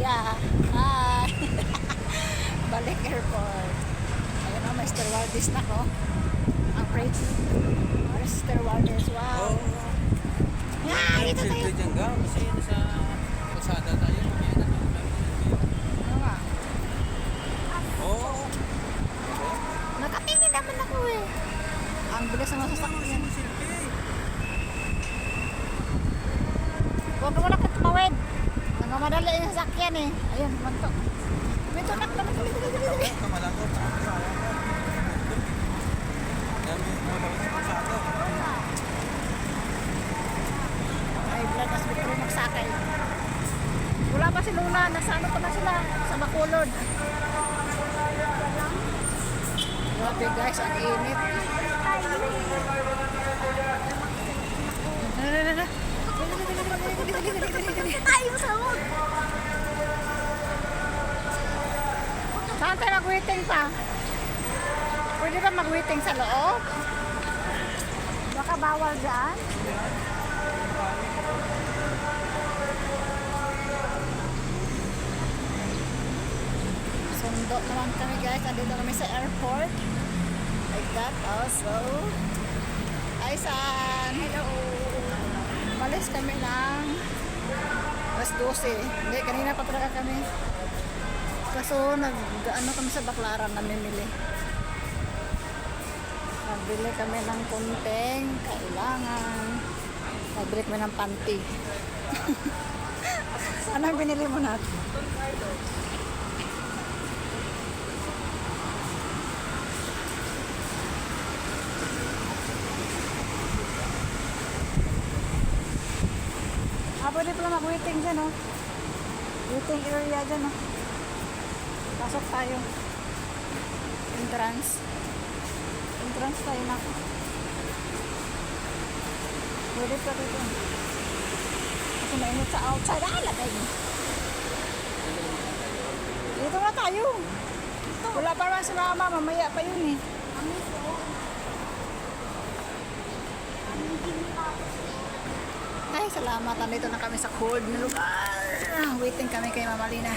kuya. Hi. Balik airport. Ayun o, may stewardess na ko. Ang pretty. Stewardess, wow. Nga, dito tayo. Kasi nasa kalsada tayo. Ano nga? Oo. Nakatingin naman ako eh. Ang bilis ng sasakyan. Huwag mo na kong tumawid. Namamadali yung sasakyan eh. Ayun, manto. May tunak na dali. Kamalakot. Dami mo daw sa kalsada. Ay, blood na sabi ko magsakay. Wala pa si Luna. Nasa ano pa na sila? Sa Bacolod. Grabe guys, ang init. Tayo sa wag. Saan tayo mag-waiting pa? Pwede ba mag-waiting sa loob? Baka bawal dyan. Sundo naman kami guys. Andito kami sa airport. Like that also. Hi, San. Hello. Malis kami ng alas 12. Hindi, kanina pa talaga kami. Kaso nag-ano kami sa Baclaran namimili. Nabili kami ng kunting kailangan. Nabili kami ng panty. Ano ang binili mo natin? Pwede pala mag-waiting dyan, oh. Waiting area dyan, oh. Pasok tayo. Entrance. Entrance tayo na. Pwede pa dito. Kasi mainit sa outside. Lagay mo. Dito na tayo. Wala pa naman si mama. Mamaya pa yun, eh. Ay, salamat. Nandito na kami sa cold na lugar. Waiting kami kay Mama Lina.